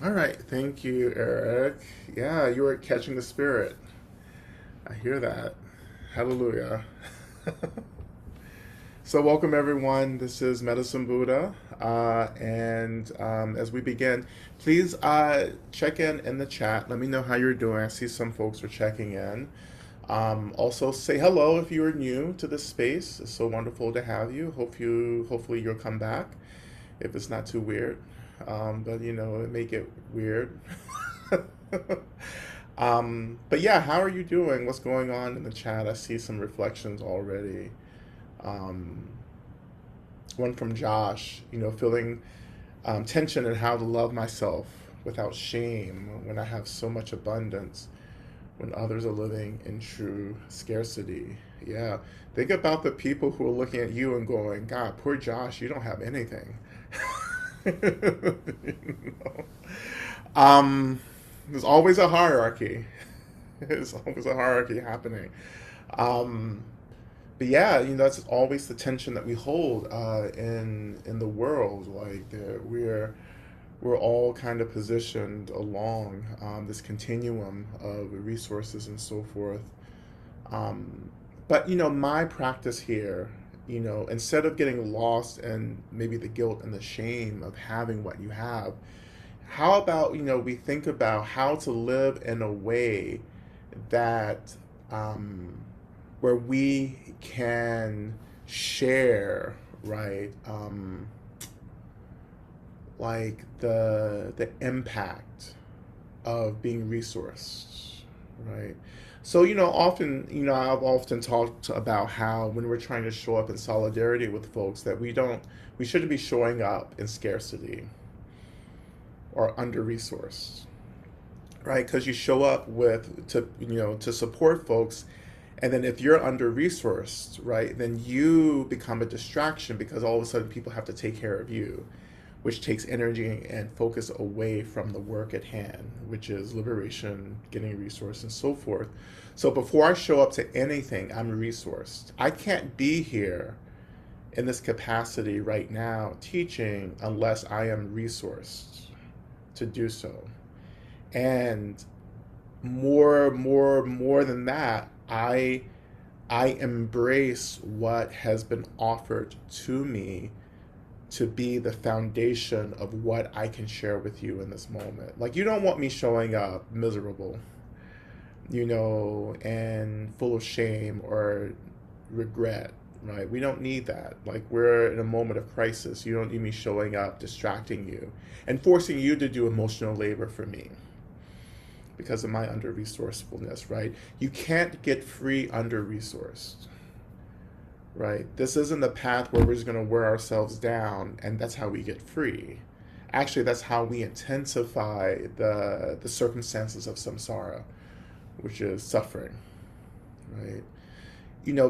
All right, thank you, Eric. Yeah, you are catching the spirit. I hear that. Hallelujah. So, welcome everyone. This is Medicine Buddha. And as we begin, please check in the chat. Let me know how you're doing. I see some folks are checking in. Also, say hello if you are new to this space. It's so wonderful to have you. Hopefully, you'll come back if it's not too weird. But it may get weird. But yeah, how are you doing? What's going on in the chat? I see some reflections already. Um, One from Josh, feeling tension in how to love myself without shame when I have so much abundance, when others are living in true scarcity. Yeah, think about the people who are looking at you and going, God, poor Josh, you don't have anything. You know? There's always a hierarchy. There's always a hierarchy happening. Um, but yeah, that's always the tension that we hold in the world. Like we're all kind of positioned along this continuum of resources and so forth. Um, but my practice here, instead of getting lost in maybe the guilt and the shame of having what you have, how about we think about how to live in a way that um, where we can share, right? Like the impact of being resourced, right? So often I've often talked about how when we're trying to show up in solidarity with folks that we shouldn't be showing up in scarcity or under resourced, right? Because you show up with to support folks, and then if you're under resourced, right, then you become a distraction because all of a sudden people have to take care of you, which takes energy and focus away from the work at hand, which is liberation, getting resource, and so forth. So before I show up to anything, I'm resourced. I can't be here in this capacity right now teaching unless I am resourced to do so. And more than that, I embrace what has been offered to me to be the foundation of what I can share with you in this moment. Like, you don't want me showing up miserable, and full of shame or regret, right? We don't need that. Like, we're in a moment of crisis. You don't need me showing up, distracting you, and forcing you to do emotional labor for me because of my under resourcefulness, right? You can't get free under resourced, right? This isn't a path where we're just going to wear ourselves down and that's how we get free. Actually, that's how we intensify the circumstances of samsara, which is suffering, right?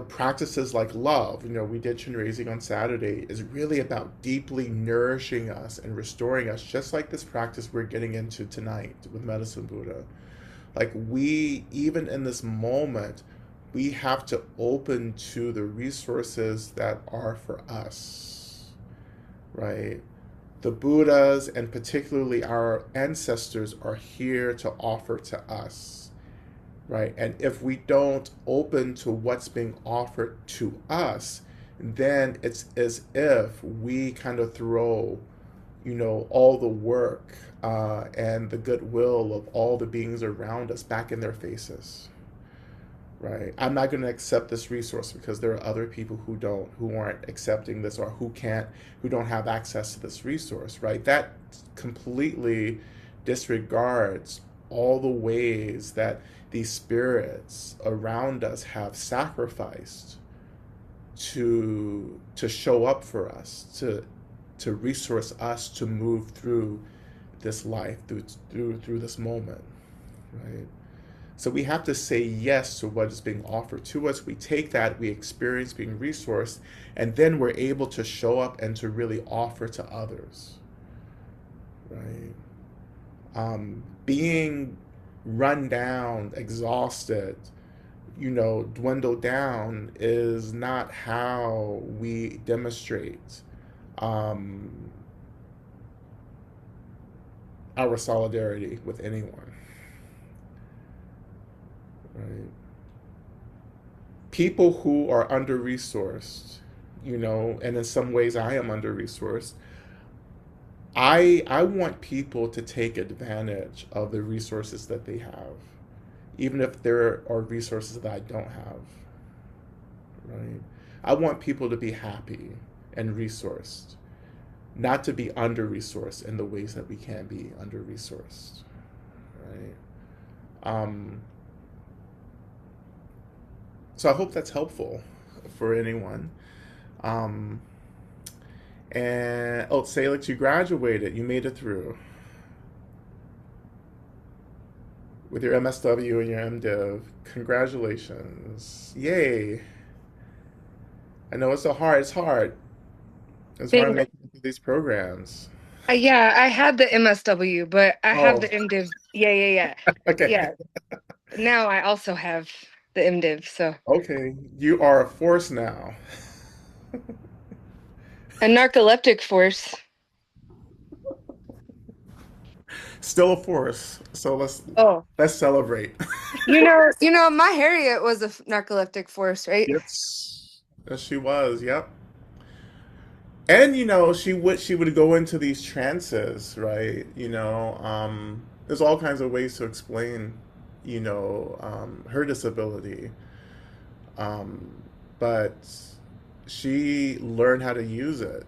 Practices like love, we did chin raising on Saturday, is really about deeply nourishing us and restoring us, just like this practice we're getting into tonight with Medicine Buddha. Like, we, even in this moment, we have to open to the resources that are for us, right? The Buddhas and particularly our ancestors are here to offer to us, right? And if we don't open to what's being offered to us, then it's as if we kind of throw, all the work and the goodwill of all the beings around us back in their faces, right? I'm not going to accept this resource because there are other people who aren't accepting this, or who don't have access to this resource, right? That completely disregards all the ways that these spirits around us have sacrificed to show up for us, to resource us to move through this life, through this moment, right? So we have to say yes to what is being offered to us. We take that, we experience being resourced, and then we're able to show up and to really offer to others, right? Being run down, exhausted, dwindled down is not how we demonstrate um, our solidarity with anyone, right? People who are under resourced, and in some ways I am under resourced. I want people to take advantage of the resources that they have, even if there are resources that I don't have, right? I want people to be happy and resourced, not to be under resourced in the ways that we can be under resourced, right? Um, so I hope that's helpful for anyone. Um, and oh, say like you graduated, you made it through with your MSW and your MDiv. Congratulations. Yay. I know it's so hard. It's hard. It's hard Thanks. making these programs. Yeah, I had the MSW, but I have Oh, the MDiv. Yeah, yeah, yeah. okay. Yeah. Now I also have the MDiv, so Okay. You are a force now. a narcoleptic force. Still a force. So Oh, let's celebrate. my Harriet was a narcoleptic force, right? Yes. Yes, she was. Yep. And she would go into these trances, right? There's all kinds of ways to explain, her disability. But she learned how to use it.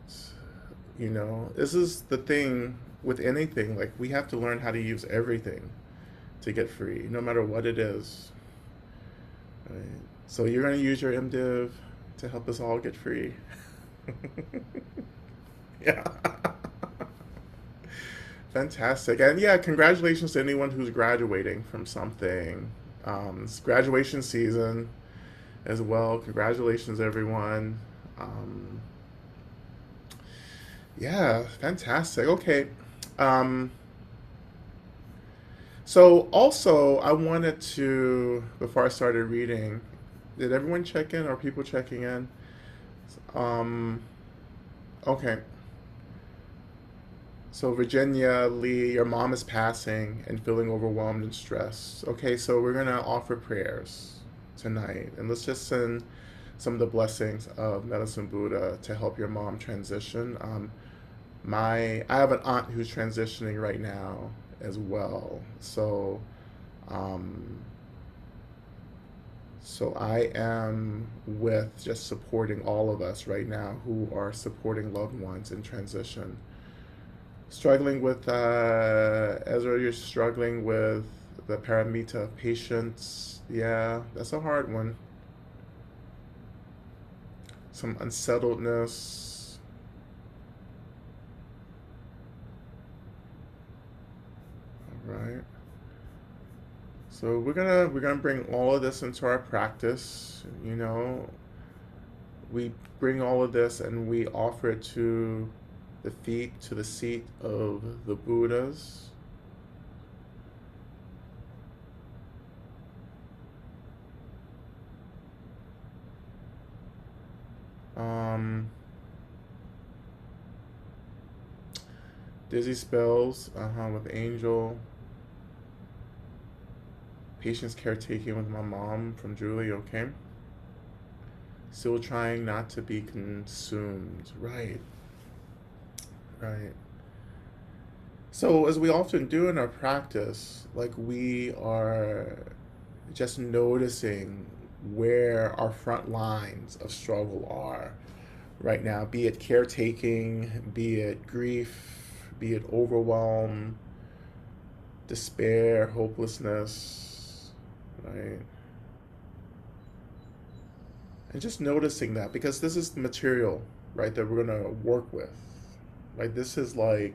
This is the thing with anything. Like, we have to learn how to use everything to get free, no matter what it is. Right? So you're going to use your MDiv to help us all get free. Yeah. Fantastic. And yeah, congratulations to anyone who's graduating from something. It's graduation season as well. Congratulations, everyone. Um, yeah, fantastic. Okay. Um, so also, I wanted to, before I started reading, did everyone check in? Are people checking in? Um, okay. So Virginia Lee, your mom is passing and feeling overwhelmed and stressed. Okay, so we're gonna offer prayers tonight, and let's just send some of the blessings of Medicine Buddha to help your mom transition. I have an aunt who's transitioning right now as well, um, so I am with just supporting all of us right now who are supporting loved ones in transition. Struggling with Ezra, you're struggling with the paramita patients. Yeah, that's a hard one. Some unsettledness. All right. So we're gonna bring all of this into our practice. We bring all of this and we offer it to the feet, to the seat of the Buddhas. Um, Dizzy spells, with Angel. Patience caretaking with my mom from Julie, okay? Still trying not to be consumed. Right, right. So, as we often do in our practice, like, we are just noticing where our front lines of struggle are right now, be it caretaking, be it grief, be it overwhelm, despair, hopelessness, right? And just noticing that, because this is the material, right, that we're going to work with. Right? This is like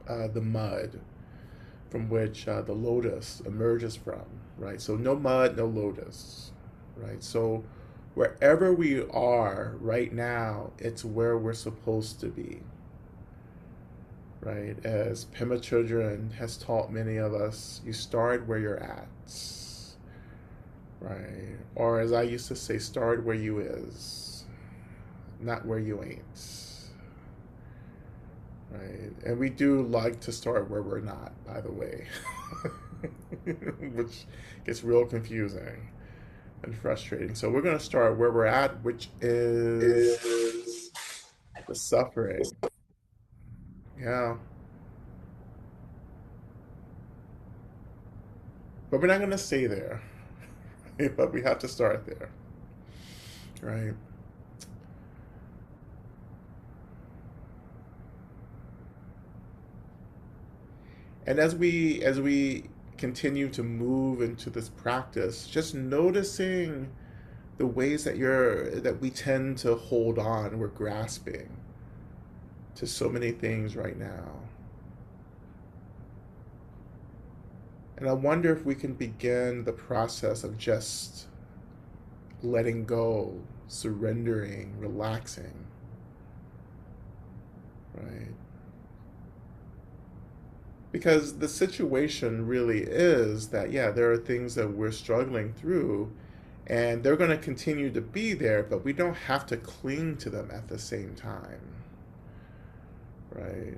the mud from which the lotus emerges from, right? So no mud, no lotus, right? So wherever we are right now, it's where we're supposed to be, right? As Pema Chödrön has taught many of us, you start where you're at, right? Or as I used to say, start where you is, not where you ain't. right? And we do like to start where we're not, by the way, which gets real confusing and frustrating. So we're going to start where we're at, which is the suffering. Yeah. But we're not going to stay there, but we have to start there, right? And as we continue to move into this practice, just noticing the ways that we tend to hold on, we're grasping to so many things right now. And I wonder if we can begin the process of just letting go, surrendering, relaxing, right? Because the situation really is that, yeah, there are things that we're struggling through, and they're going to continue to be there, but we don't have to cling to them at the same time, right?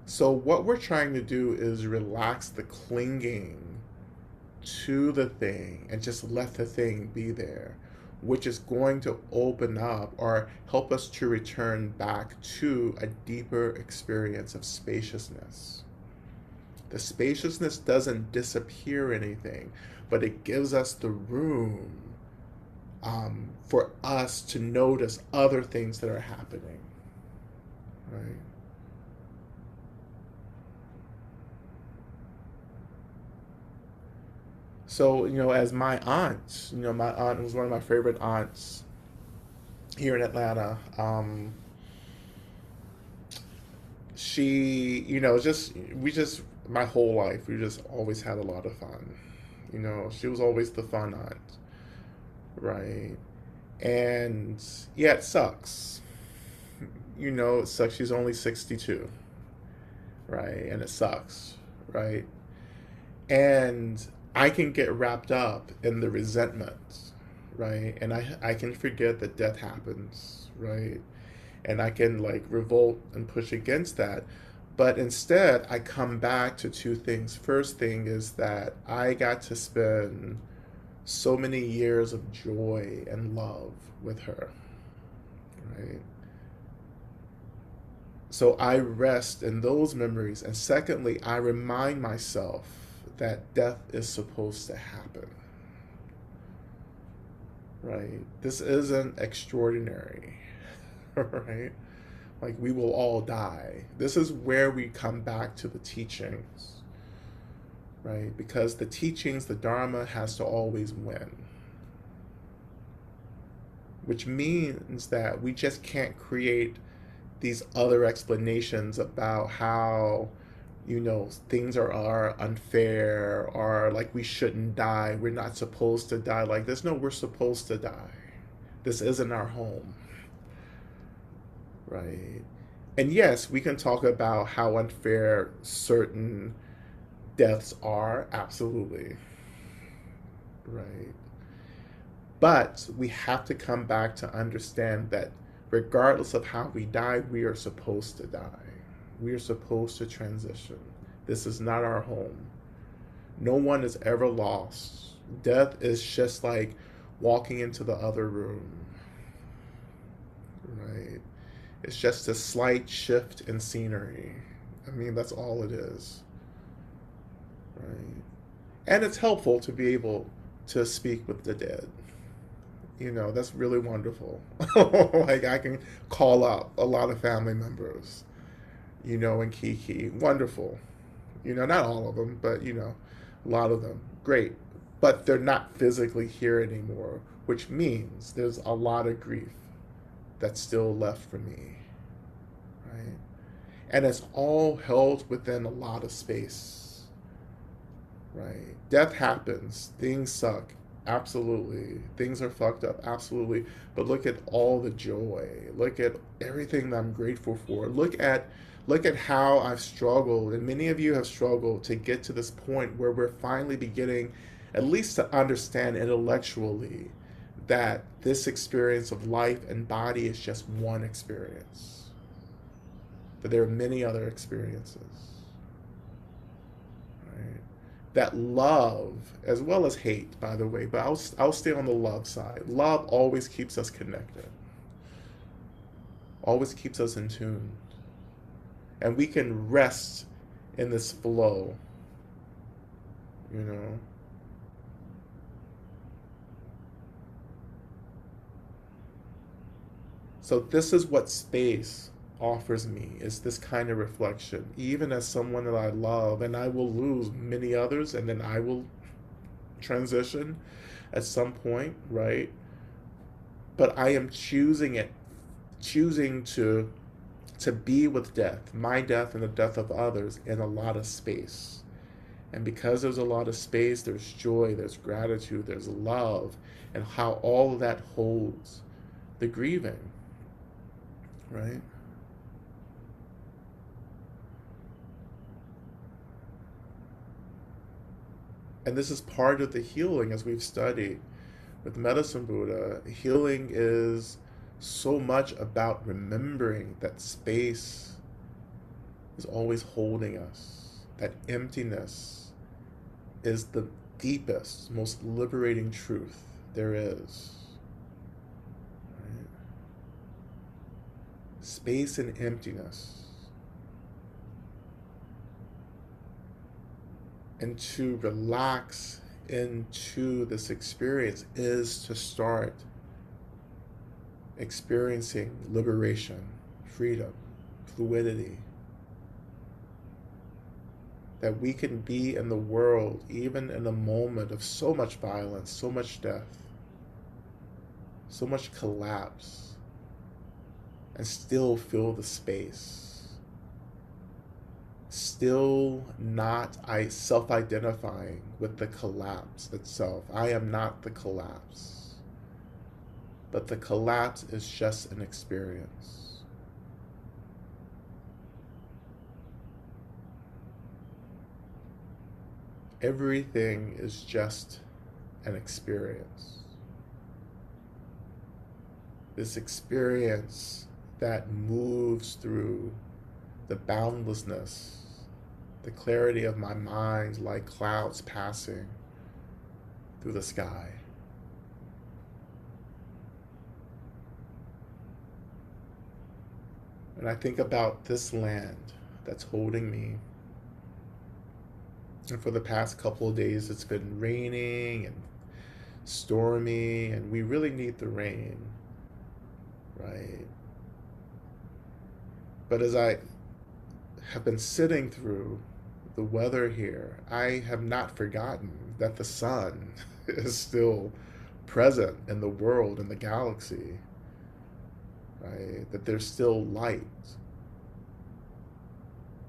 So, what we're trying to do is relax the clinging to the thing and just let the thing be there, which is going to open up or help us to return back to a deeper experience of spaciousness. The spaciousness doesn't disappear anything, but it gives us the room for us to notice other things that are happening, right? So, as my aunt, my aunt was one of my favorite aunts here in Atlanta. She, my whole life, we just always had a lot of fun. She was always the fun aunt, right? And yeah, it sucks. It sucks. She's only 62, right? And it sucks, right? And I can get wrapped up in the resentment, right? And I can forget that death happens, right? And I can like revolt and push against that. But instead, I come back to two things. First thing is that I got to spend so many years of joy and love with her, right? So I rest in those memories. And secondly, I remind myself that death is supposed to happen, right? This isn't extraordinary, right? Like we will all die. This is where we come back to the teachings, right? Because the teachings, the Dharma has to always win, which means that we just can't create these other explanations about how things are unfair or like we shouldn't die, we're not supposed to die like this. No, we're supposed to die. This isn't our home, right? And yes, we can talk about how unfair certain deaths are, absolutely, right? But we have to come back to understand that regardless of how we die, we are supposed to die. We are supposed to transition. This is not our home. No one is ever lost. Death is just like walking into the other room, right? It's just a slight shift in scenery. I mean, that's all it is, right? And it's helpful to be able to speak with the dead. That's really wonderful. Like, I can call up a lot of family members, and Kiki. Wonderful. Not all of them, but, a lot of them. Great. But they're not physically here anymore, which means there's a lot of grief that's still left for me, right? And it's all held within a lot of space, right? Death happens, things suck, absolutely. Things are fucked up, absolutely. But look at all the joy. Look at everything that I'm grateful for. Look at how I've struggled, and many of you have struggled to get to this point where we're finally beginning at least to understand intellectually that this experience of life and body is just one experience. but there are many other experiences. Right? That love, as well as hate, by the way, but I'll stay on the love side. Love always keeps us connected, always keeps us in tune. And we can rest in this flow, you know. So this is what space offers me, is this kind of reflection, even as someone that I love, and I will lose many others, and then I will transition at some point, right? But I am choosing to be with death, my death and the death of others, in a lot of space. And because there's a lot of space, there's joy, there's gratitude, there's love, and how all of that holds the grieving, right? And this is part of the healing, as we've studied with Medicine Buddha. Healing is so much about remembering that space is always holding us, that emptiness is the deepest, most liberating truth there is. Right? Space and emptiness. And to relax into this experience is to start experiencing liberation, freedom, fluidity. That we can be in the world, even in a moment of so much violence, so much death, so much collapse, and still feel the space. Still not self-identifying with the collapse itself. I am not the collapse. But the collapse is just an experience. Everything is just an experience. This experience that moves through the boundlessness, the clarity of my mind, like clouds passing through the sky. And I think about this land that's holding me. And for the past couple of days, it's been raining and stormy, and we really need the rain, right? But as I have been sitting through the weather here, I have not forgotten that the sun is still present in the world, in the galaxy, right? That there's still light.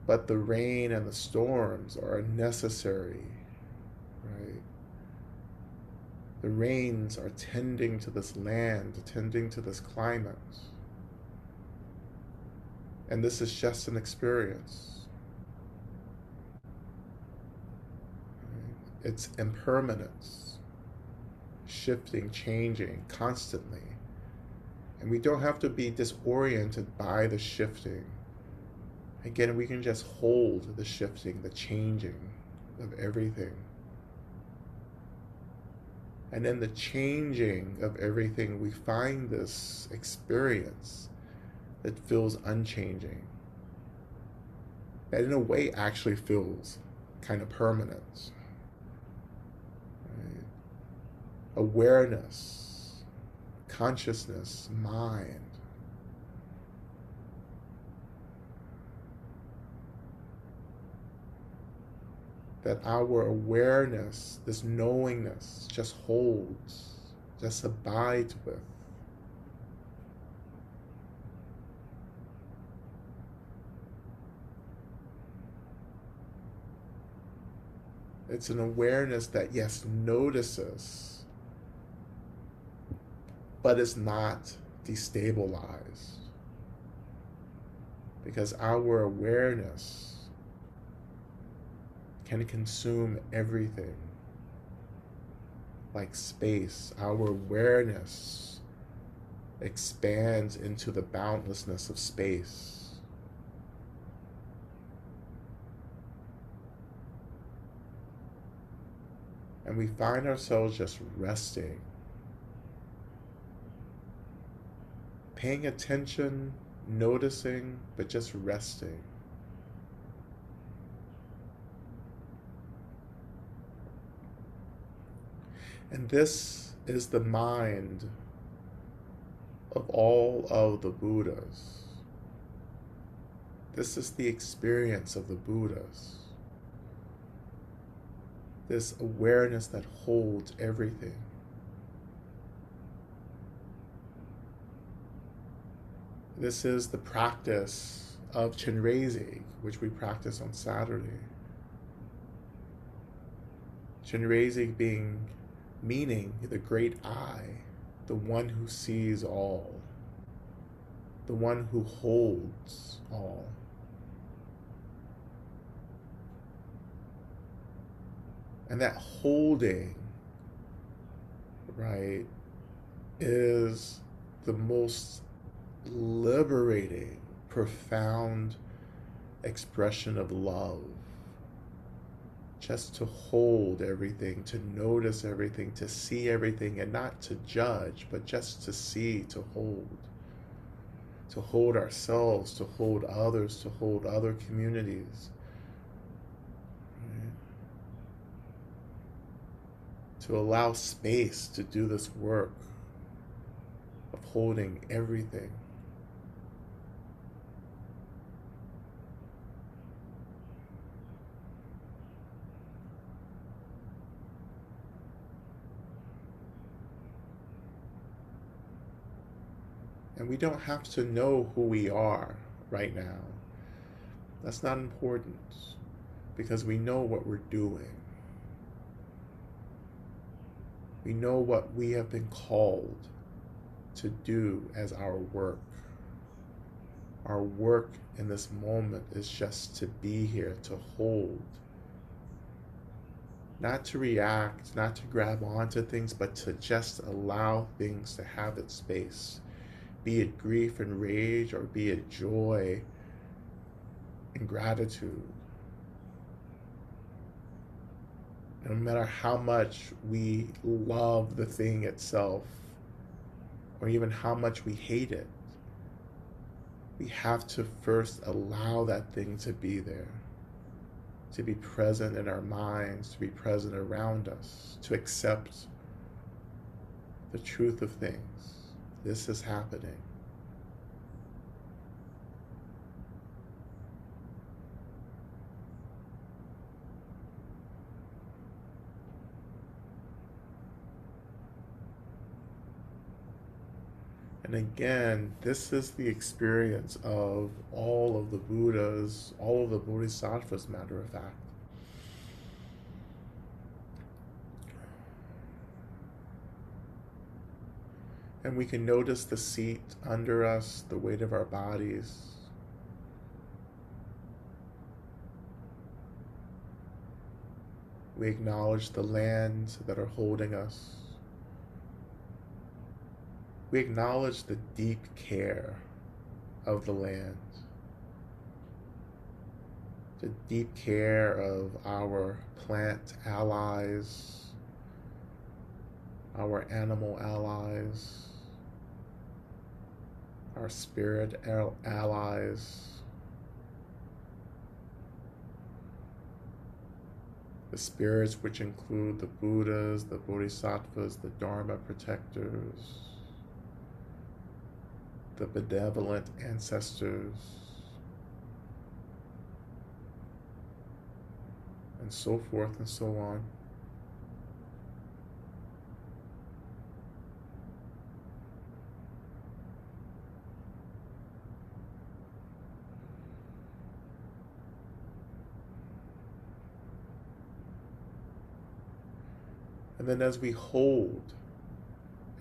But the rain and the storms are necessary, right? The rains are tending to this land, tending to this climate. And this is just an experience. It's impermanence, shifting, changing constantly. And we don't have to be disoriented by the shifting. Again, we can just hold the shifting, the changing of everything. And in the changing of everything, we find this experience that feels unchanging. That in a way actually feels kind of permanent. Right? Awareness, consciousness, mind. That our awareness, this knowingness, just holds, just abides with. It's an awareness that, yes, notices, but is not destabilized. Because our awareness can consume everything. Like space, our awareness expands into the boundlessness of space. and we find ourselves just resting, paying attention, noticing, but just resting. And this is the mind of all of the Buddhas. This is the experience of the Buddhas. This awareness that holds everything. This is the practice of Chenrezig, which we practice on Saturday. Chenrezig meaning the great I, the one who sees all, the one who holds all. And that holding, right, is the most liberating, profound expression of love. Just to hold everything, to notice everything, to see everything, and not to judge, but just to see, to hold. To hold ourselves, to hold others, to hold other communities. Right? To allow space to do this work of holding everything. And we don't have to know who we are right now. That's not important, because we know what we're doing. We know what we have been called to do as our work. Our work in this moment is just to be here, to hold. Not to react, not to grab onto things, but to just allow things to have its space. Be it grief and rage, or be it joy and gratitude. No matter how much we love the thing itself, or even how much we hate it, we have to first allow that thing to be there, to be present in our minds, to be present around us, to accept the truth of things. This is happening. And again, this is the experience of all of the Buddhas, all of the Bodhisattvas, matter of fact. And we can notice the seat under us, the weight of our bodies. We acknowledge the lands that are holding us. We acknowledge the deep care of the land, the deep care of our plant allies, our animal allies, our spirit allies, the spirits, which include the Buddhas, the Bodhisattvas, the Dharma protectors, the benevolent ancestors, and so forth and so on. And then as we hold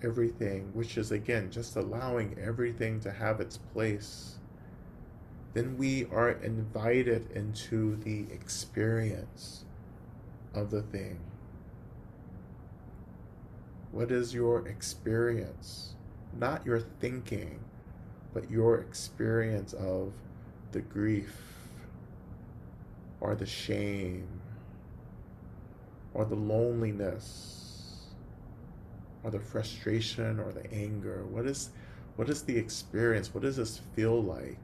everything, which is again just allowing everything to have its place, then we are invited into the experience of the thing. What is your experience? Not your thinking, but your experience of the grief, or the shame, or the loneliness or the frustration or the anger? What is the experience? What does this feel like?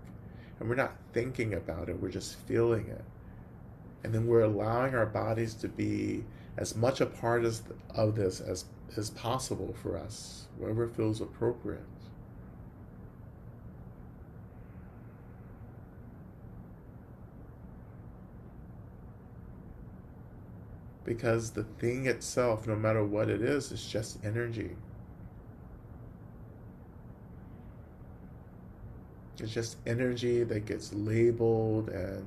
And we're not thinking about it, we're just feeling it. And then we're allowing our bodies to be as much a part of this as possible for us, wherever it feels appropriate. Because the thing itself, no matter what it is just energy. It's just energy that gets labeled and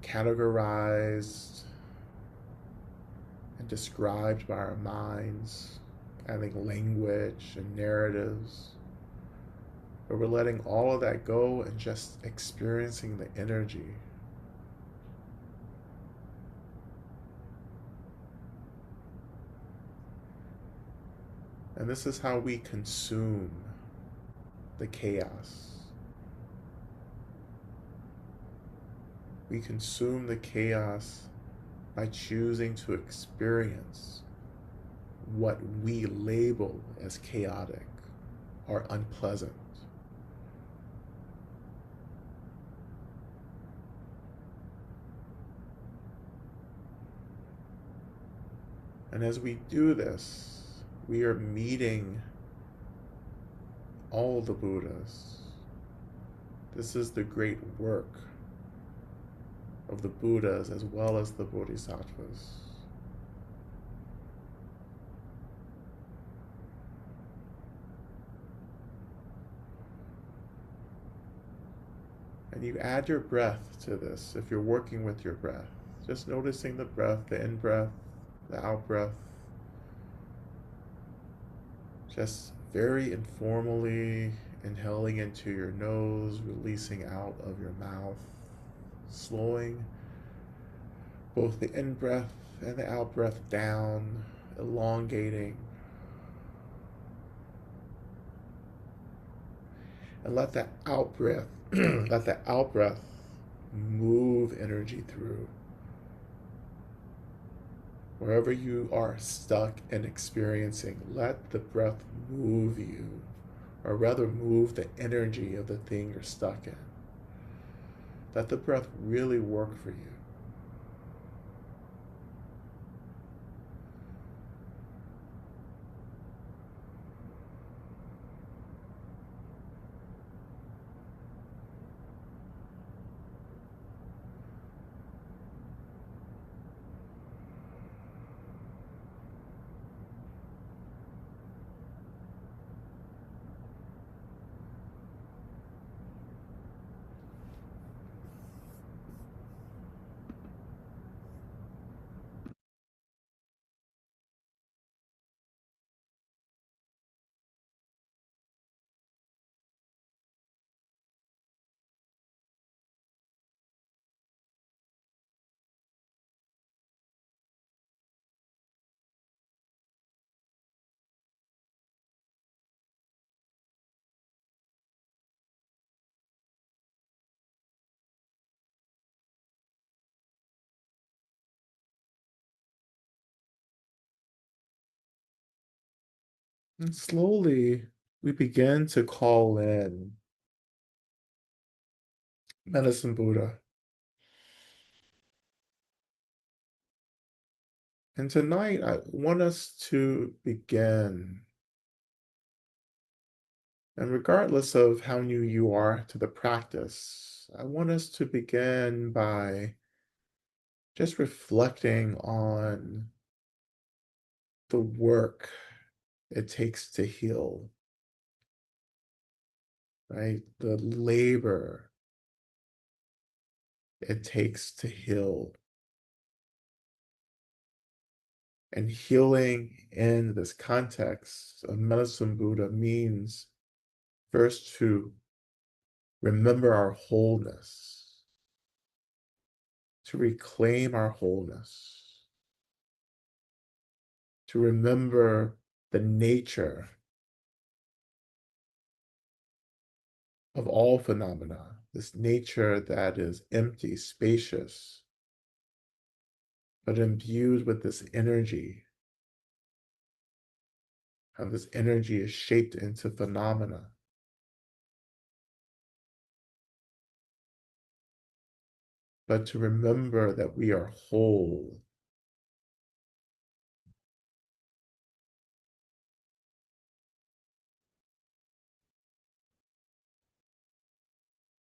categorized and described by our minds, adding language and narratives. But we're letting all of that go and just experiencing the energy. And this is how we consume the chaos. We consume the chaos by choosing to experience what we label as chaotic or unpleasant. And as we do this, we are meeting all the Buddhas. This is the great work of the Buddhas as well as the Bodhisattvas. And you add your breath to this if you're working with your breath. Just noticing the breath, the in breath, the out breath. Just very informally inhaling into your nose, releasing out of your mouth, slowing both the in breath and the out breath down, elongating. And let that out breath, let that out breath move energy through. Wherever you are stuck and experiencing, let the breath move you, or rather move the energy of the thing you're stuck in. Let the breath really work for you. And slowly, we begin to call in Medicine Buddha. And tonight, I want us to begin, and regardless of how new you are to the practice, I want us to begin by just reflecting on the work it takes to heal, right? The labor it takes to heal. And healing in this context of Medicine Buddha means first to remember our wholeness, to reclaim our wholeness, to remember the nature of all phenomena, this nature that is empty, spacious, but imbued with this energy, how this energy is shaped into phenomena. But to remember that we are whole.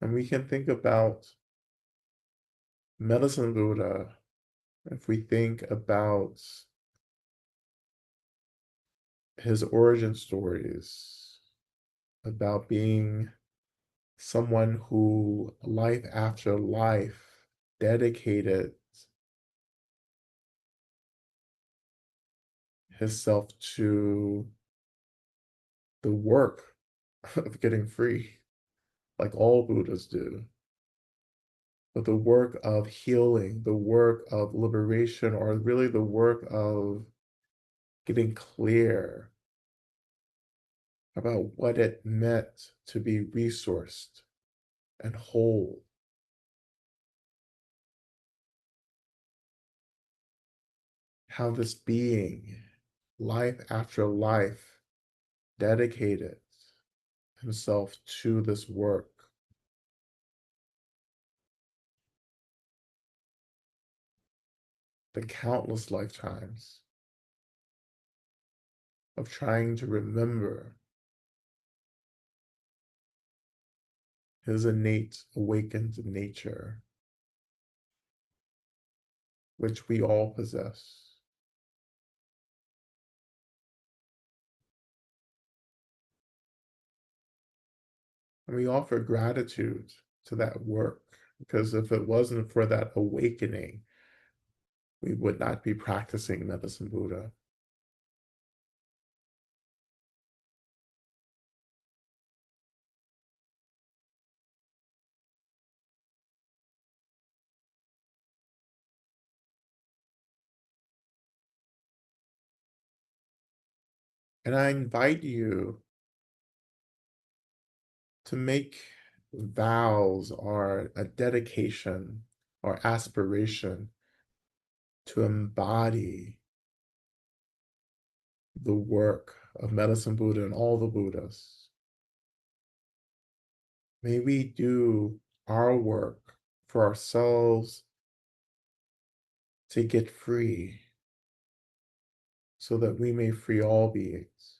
And we can think about Medicine Buddha, if we think about his origin stories, about being someone who, life after life, dedicated himself to the work of getting free, like all Buddhas do, but the work of healing, the work of liberation, or really the work of getting clear about what it meant to be resourced and whole. How this being, life after life, dedicated himself to this work. The countless lifetimes of trying to remember his innate awakened nature, which we all possess. And we offer gratitude to that work, because if it wasn't for that awakening, we would not be practicing Medicine Buddha. And I invite you to make vows or a dedication or aspiration to embody the work of Medicine Buddha and all the Buddhas. May we do our work for ourselves to get free so that we may free all beings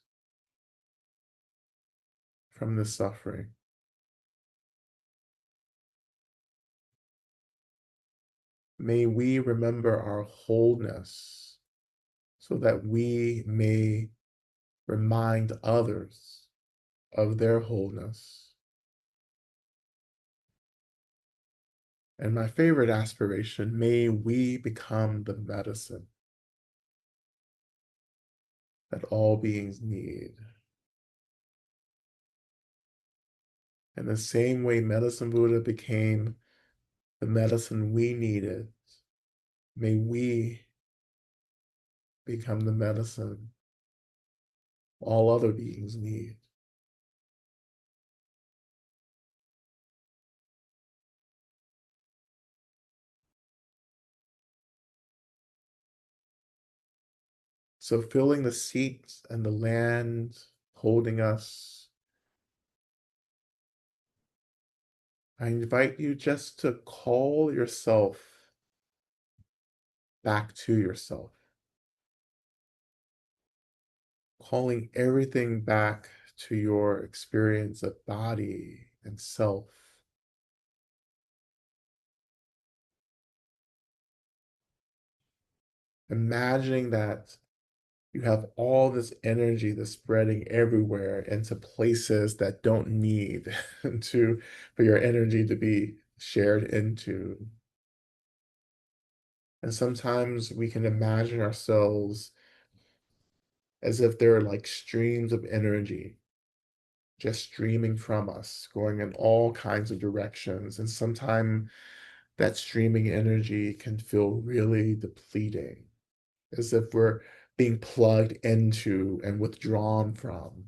from this suffering. May we remember our wholeness so that we may remind others of their wholeness. And my favorite aspiration, may we become the medicine that all beings need. In the same way Medicine Buddha became the medicine we needed, may we become the medicine all other beings need. So filling the seats and the land, holding us, I invite you just to call yourself back to yourself, calling everything back to your experience of body and self. Imagining that you have all this energy that's spreading everywhere into places that don't need for your energy to be shared into. And sometimes we can imagine ourselves as if they're like streams of energy just streaming from us, going in all kinds of directions. And sometimes that streaming energy can feel really depleting, as if we're being plugged into and withdrawn from.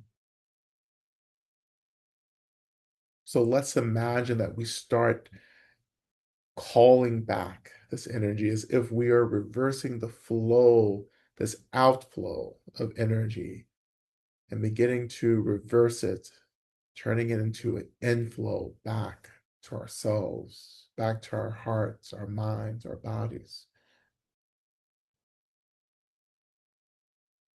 So let's imagine that we start calling back this energy, as if we are reversing the flow, this outflow of energy, and beginning to reverse it, turning it into an inflow back to ourselves, back to our hearts, our minds, our bodies.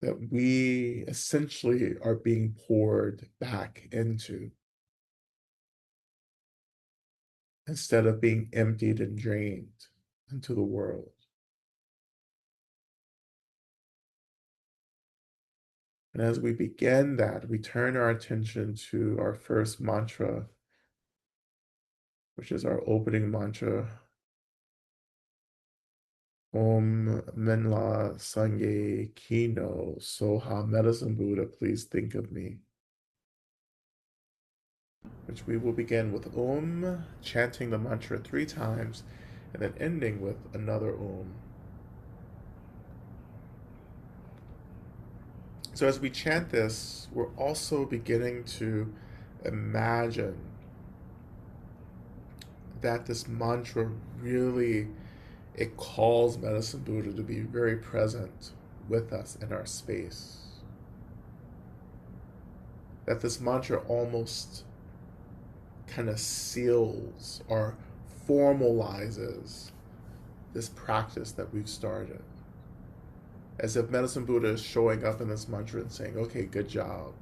That we essentially are being poured back into instead of being emptied and drained into the world. And as we begin that, we turn our attention to our first mantra, which is our opening mantra, Om Menla Sangye Kino Soha Medicine Buddha, please think of me. Which we will begin with Om, chanting the mantra 3 times, and then ending with another Om. So as we chant this, we're also beginning to imagine that this mantra really, it calls Medicine Buddha to be very present with us in our space. That this mantra almost kind of seals or formalizes this practice that we've started. As if Medicine Buddha is showing up in this mantra and saying, okay, good job.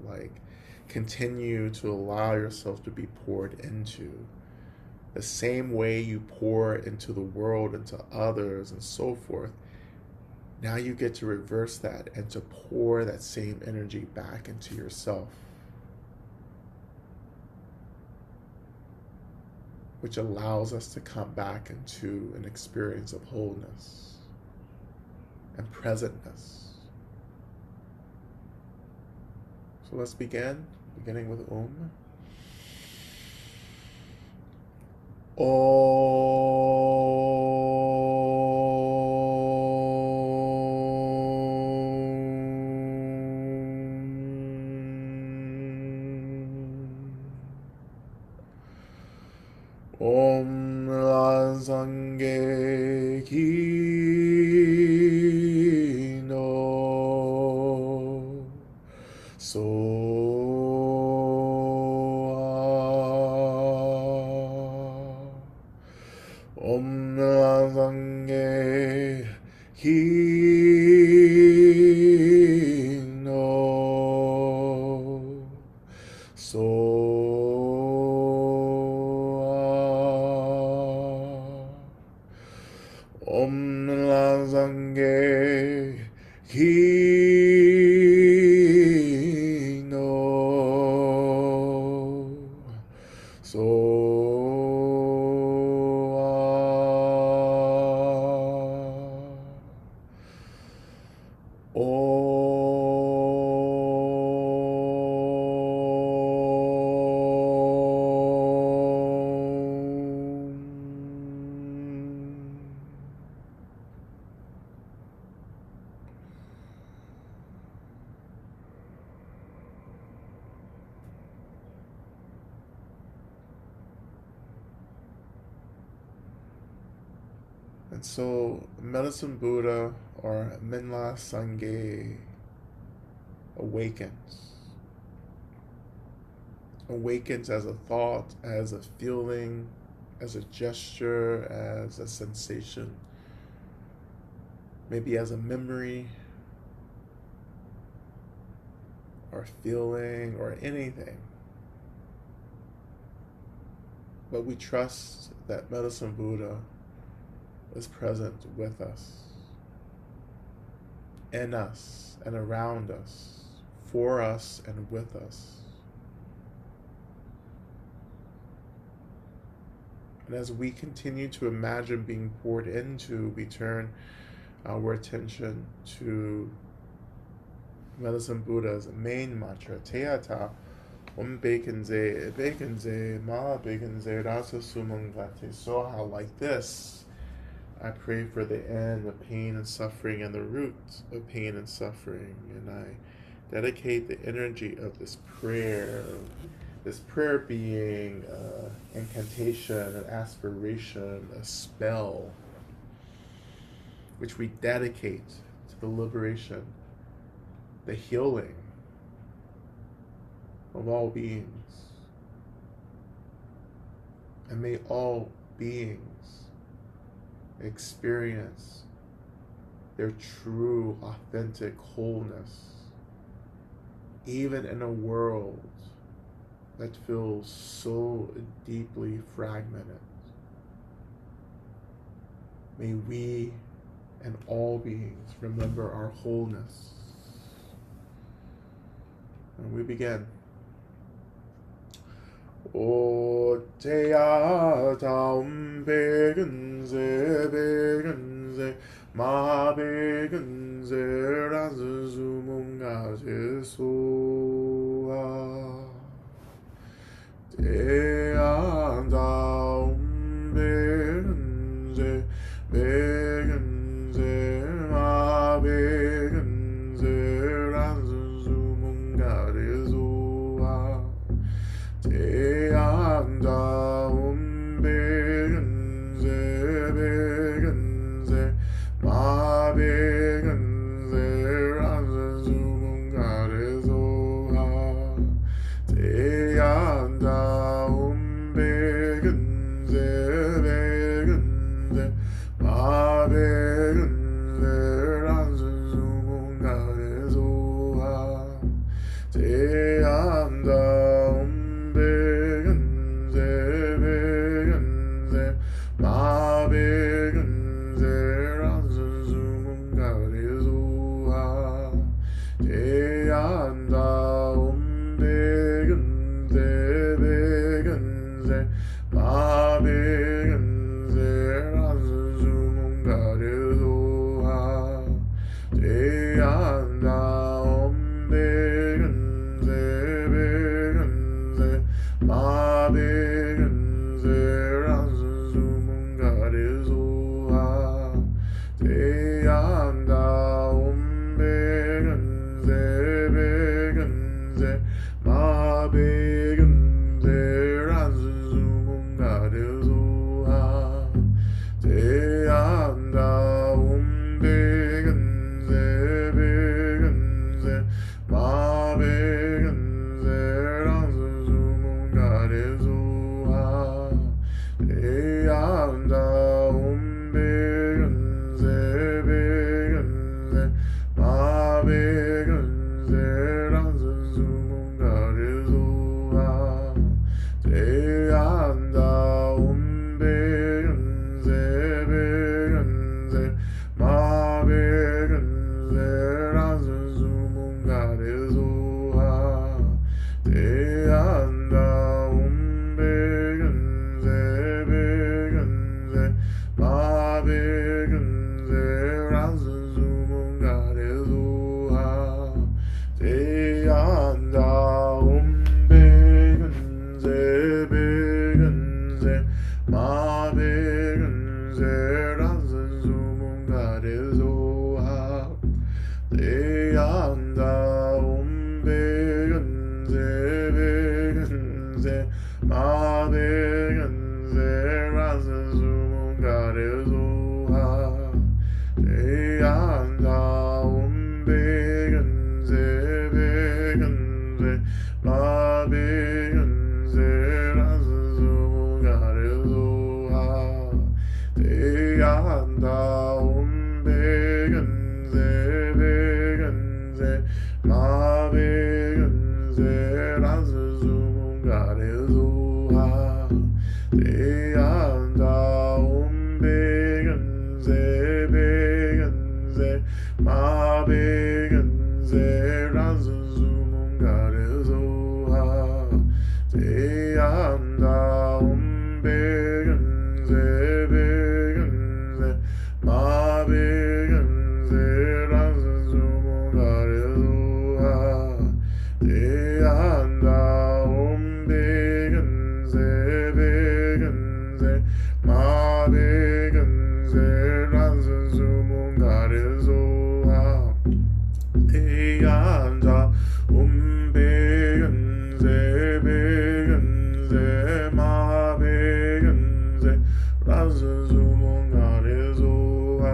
Like, continue to allow yourself to be poured into. The same way you pour into the world, into others, and so forth. Now you get to reverse that and to pour that same energy back into yourself. Which allows us to come back into an experience of wholeness and presentness. So let's begin, beginning with Om. Om Razange Kino So Om Razange Kino So Om Razange Kino And so Medicine Buddha or Minla Sangye awakens. Awakens as a thought, as a feeling, as a gesture, as a sensation, maybe as a memory or feeling or anything. But we trust that Medicine Buddha is present with us, in us, and around us, for us and with us. And as we continue to imagine being poured into, we turn our attention to Medicine Buddha's main mantra, Teata, Bekenze, Ma Bekenze, Rasa Sumang Glate Soha, like this. I pray for the end of pain and suffering and the root of pain and suffering. And I dedicate the energy of this prayer being incantation, an aspiration, a spell, which we dedicate to the liberation, the healing of all beings. And may all beings experience their true, authentic wholeness, even in a world that feels so deeply fragmented. May we and all beings remember our wholeness. And we begin. O te taum begenze ma begenze razumunga jesua te taum begenze ma begenze razumunga jesua te andaum begenze ma begenze razumunga jesua te andaum begenze ma begenze razumunga jesua te andaum ma begenze razumunga jesua te andaum begenze ma begenze razumunga jesua te andaum begenze ma begenze razumunga jesua te andaum begenze ma begenze razumunga jesua te andaum begenze ma begenze razumunga jesua te andaum begenze ma begenze razumunga jesua te andaum begenze ma begenze razumunga jesua te andaum begenze ma begenze razumunga jesua te andaum begenze ma begenze razumunga jesua te andaum begenze ma begenze razumunga jesua te andaum begenze ma begenze razumunga jesua te andaum begenze ma begenze razumunga jesua te andaum begenze ma begenze razumunga jesua te andaum begenze ma begenze razumunga jesua te andaum begenze ma begenze razumunga jesua te andaum begenze ma begenze razumunga jesua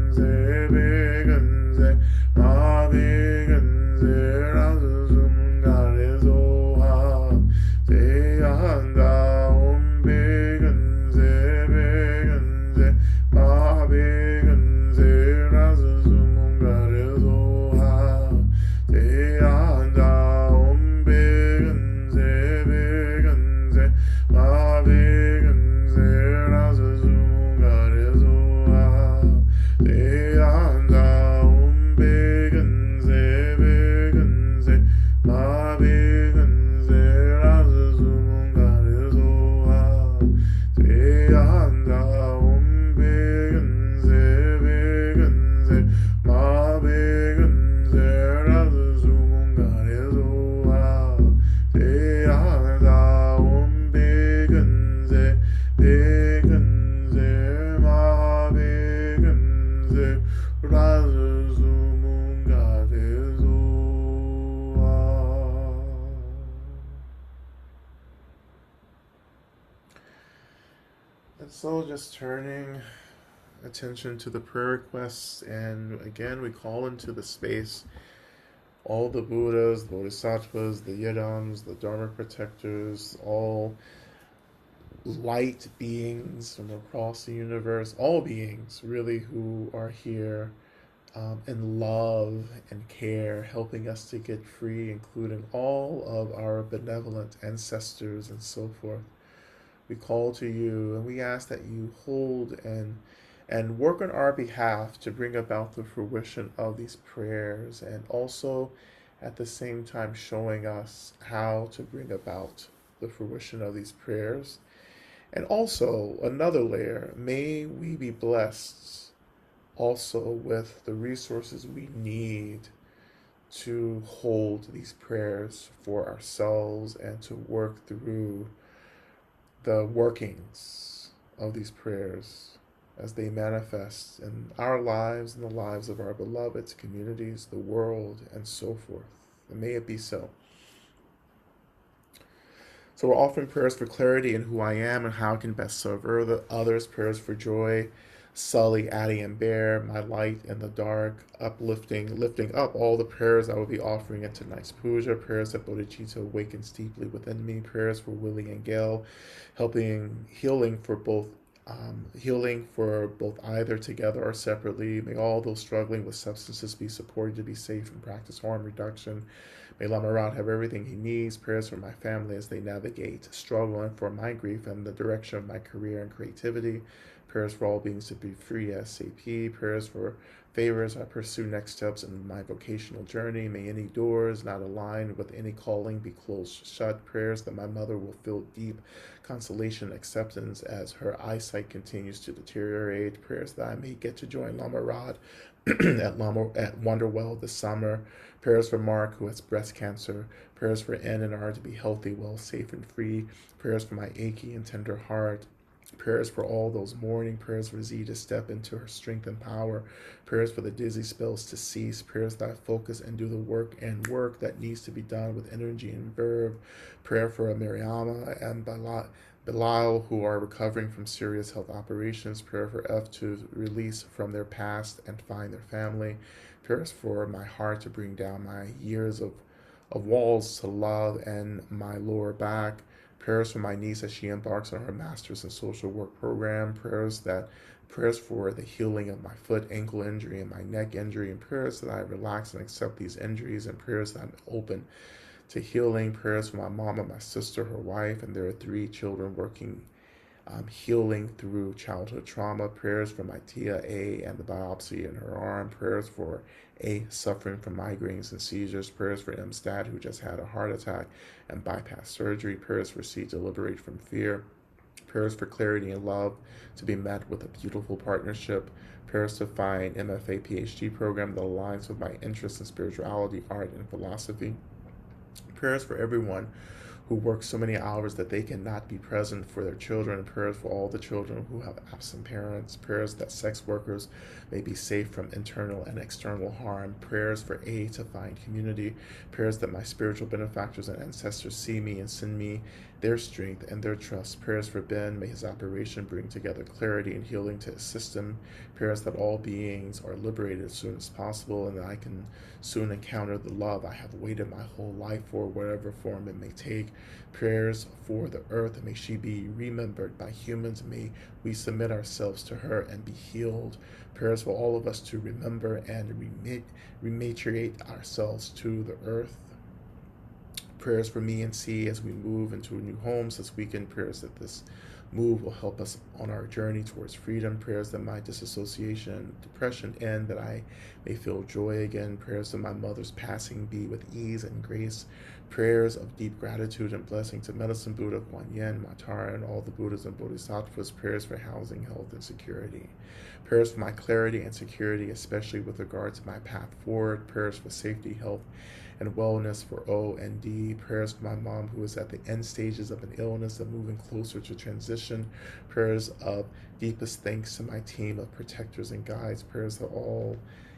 Deanda umbegense begense ma begense razumungarezoa Deanda umbegense begense ma begense razumungarezoa Deanda umbegense begense ma begense and so just turning attention to the prayer requests, and again we call into the space all the Buddhas, the Bodhisattvas, the Yidams, the Dharma protectors, all light beings from across the universe, all beings really who are here in love and care, helping us to get free, including all of our benevolent ancestors and so forth. We call to you and we ask that you hold and work on our behalf to bring about the fruition of these prayers, and also at the same time showing us how to bring about the fruition of these prayers. And also, another layer, may we be blessed also with the resources we need to hold these prayers for ourselves and to work through the workings of these prayers as they manifest in our lives and the lives of our beloveds, communities, the world, and so forth. And may it be so. So we're offering prayers for clarity in who I am and how I can best serve others, prayers for joy, Sully, Addie, and Bear, my light in the dark, lifting up all the prayers I will be offering in tonight's puja, prayers that Bodhicitta awakens deeply within me, prayers for Willie and Gail, healing for both either together or separately. May all those struggling with substances be supported to be safe and practice harm reduction. May Lama Rod have everything he needs. Prayers for my family as they navigate struggle, and for my grief and the direction of my career and creativity. Prayers for all beings to be free ASAP. Prayers for favor as I pursue next steps in my vocational journey. May any doors not aligned with any calling be closed shut. Prayers that my mother will feel deep consolation and acceptance as her eyesight continues to deteriorate. Prayers that I may get to join Lama Rod at Wonderwell this summer. Prayers for Mark, who has breast cancer. Prayers for N and R to be healthy, well, safe, and free. Prayers for my achy and tender heart. Prayers for all those mourning. Prayers for Z to step into her strength and power. Prayers for the dizzy spells to cease. Prayers that I focus and do the work that needs to be done with energy and verve. Prayer for Mariama and Bilal, who are recovering from serious health operations. Prayer for F to release from their past and find their family. Prayers for my heart to bring down my years of walls to love and my lower back. Prayers for my niece as she embarks on her master's in social work program. Prayers for the healing of my foot, ankle injury, and my neck injury, and prayers that I relax and accept these injuries, and prayers that I'm open to healing. Prayers for my mom and my sister, her wife, and their 3 children working healing through childhood trauma. Prayers for my Tia A and the biopsy in her arm. Prayers for A suffering from migraines and seizures. Prayers for M's dad, who just had a heart attack and bypass surgery. Prayers for C to liberate from fear. Prayers for clarity and love to be met with a beautiful partnership. Prayers to find MFA PhD program that aligns with my interests in spirituality, art, and philosophy. Prayers for everyone who work so many hours that they cannot be present for their children. Prayers for all the children who have absent parents. Prayers that sex workers may be safe from internal and external harm. Prayers for A to find community. Prayers that my spiritual benefactors and ancestors see me and send me their strength and their trust. Prayers for Ben, may his operation bring together clarity and healing to assist him. Prayers that all beings are liberated as soon as possible and that I can soon encounter the love I have waited my whole life for, whatever form it may take. Prayers for the earth, may she be remembered by humans. May we submit ourselves to her and be healed. Prayers for all of us to remember and rematriate ourselves to the earth. Prayers for me and C as we move into new homes this weekend. Prayers that this move will help us on our journey towards freedom. Prayers that my disassociation, depression end, that I may feel joy again. Prayers that my mother's passing be with ease and grace. Prayers of deep gratitude and blessing to Medicine Buddha, Kuan Yin, Matara, and all the Buddhas and Bodhisattvas. Prayers for housing, health, and security. Prayers for my clarity and security, especially with regard to my path forward. Prayers for safety, health, and wellness for O and D. Prayers for my mom, who is at the end stages of an illness and moving closer to transition. Prayers of deepest thanks to my team of protectors and guides. Prayers that all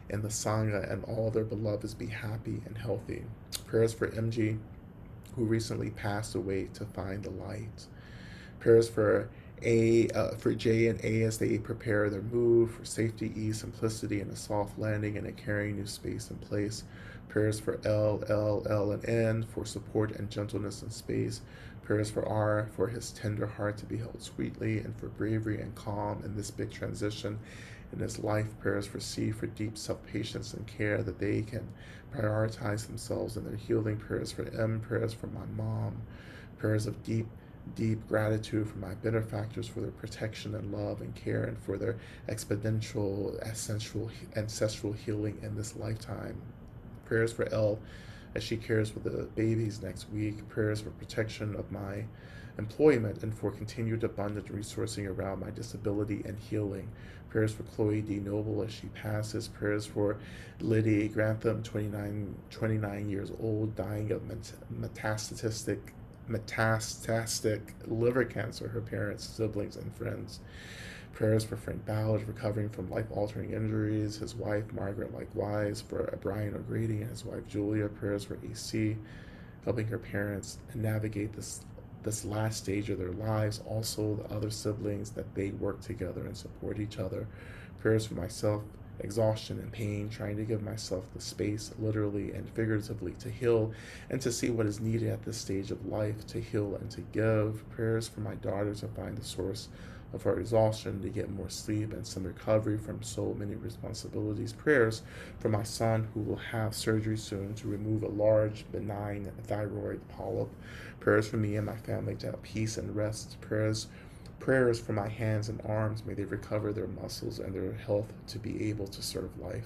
in the Sangha and all their beloveds be happy and healthy. Prayers for MG, who recently passed away, to find the light. Prayers for J and A as they prepare their move, for safety, ease, simplicity, and a soft landing in a caring new space and place. Prayers for L, and N, for support and gentleness in space. Prayers for R, for his tender heart to be held sweetly, and for bravery and calm in this big transition in his life. Prayers for C, for deep self-patience and care, that they can prioritize themselves in their healing. Prayers for M, prayers for my mom. Prayers of deep gratitude for my benefactors, for their protection and love and care, and for their exponential ancestral healing in this lifetime. Prayers for L as she cares for the babies next week. Prayers for protection of my employment and for continued abundant resourcing around my disability and healing. Prayers for Chloe D. Noble as she passes. Prayers for Liddy Grantham, 29 years old, dying of metastatic liver cancer, her parents, siblings, and friends. Prayers for Frank Ballard, recovering from life-altering injuries, his wife, Margaret, likewise. For Brian O'Grady and his wife, Julia. Prayers for AC, helping her parents navigate this last stage of their lives. Also, the other siblings, that they work together and support each other. Prayers for myself, exhaustion and pain, trying to give myself the space, literally and figuratively, to heal and to see what is needed at this stage of life, to heal and to give. Prayers for my daughter to find the source of her exhaustion, to get more sleep and some recovery from so many responsibilities. Prayers for my son, who will have surgery soon to remove a large benign thyroid polyp. Prayers for me and my family to have peace and rest. Prayers for my hands and arms, may they recover their muscles and their health to be able to serve life.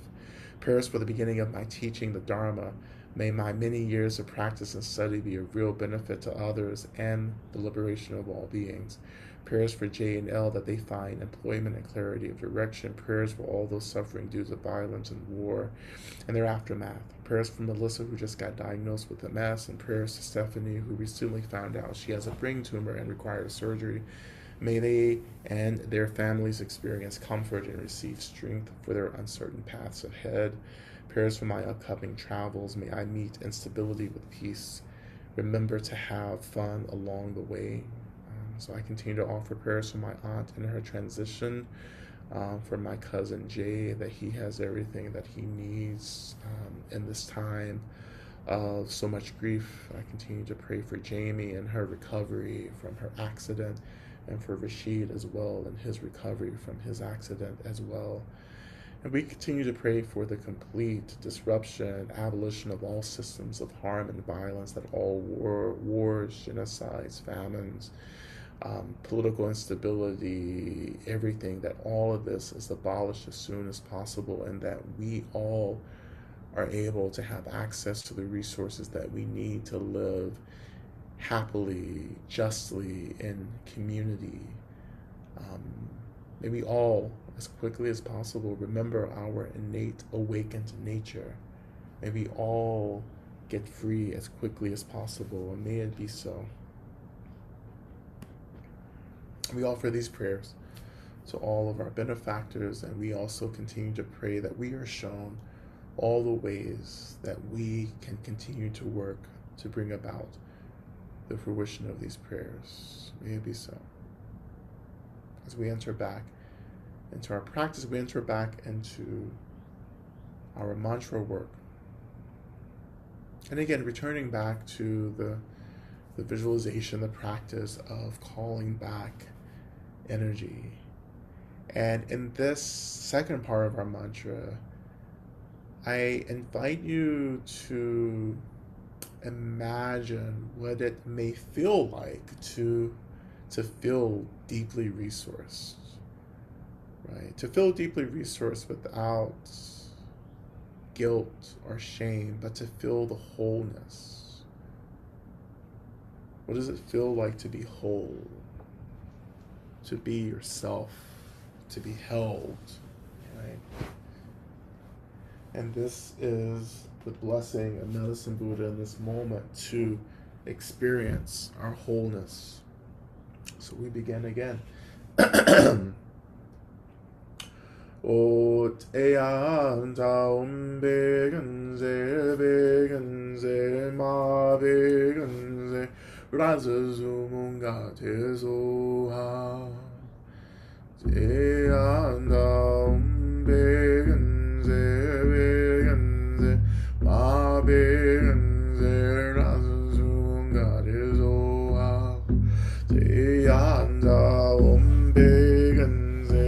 Prayers for the beginning of my teaching the Dharma. May my many years of practice and study be of real benefit to others and the liberation of all beings. Prayers for J and L, that they find employment and clarity of direction. Prayers for all those suffering due to violence and war and their aftermath. Prayers for Melissa, who just got diagnosed with MS, and prayers to Stephanie, who recently found out she has a brain tumor and requires surgery. May they and their families experience comfort and receive strength for their uncertain paths ahead. Prayers for my upcoming travels. May I meet instability with peace. Remember to have fun along the way. So I continue to offer prayers for my aunt in her transition, for my cousin Jay, that he has everything that he needs in this time of so much grief. I continue to pray for Jamie and her recovery from her accident, and for Rashid as well and his recovery from his accident as well. And we continue to pray for the complete disruption, abolition of all systems of harm and violence, that all wars, genocides, famines, political instability, everything, that all of this is abolished as soon as possible, and that we all are able to have access to the resources that we need to live happily, justly, in community. May we all, as quickly as possible, remember our innate awakened nature. May we all get free as quickly as possible, and may it be so. We offer these prayers to all of our benefactors, and we also continue to pray that we are shown all the ways that we can continue to work to bring about the fruition of these prayers. May it be so. As we enter back into our practice, we enter back into our mantra work. And again, returning back to the visualization, the practice of calling back energy. And in this second part of our mantra, I invite you to imagine what it may feel like to to feel deeply resourced, right? To feel deeply resourced without guilt or shame, but to feel the wholeness. What does it feel like to be whole? To be yourself, to be held, right? And this is the blessing of Medicine Buddha in this moment, to experience our wholeness. So we begin again. O teyan taum begenze ma begenze razazumunga tezoha teyan taum begenze ma begenze razazumunga tezoha teyan taum begenze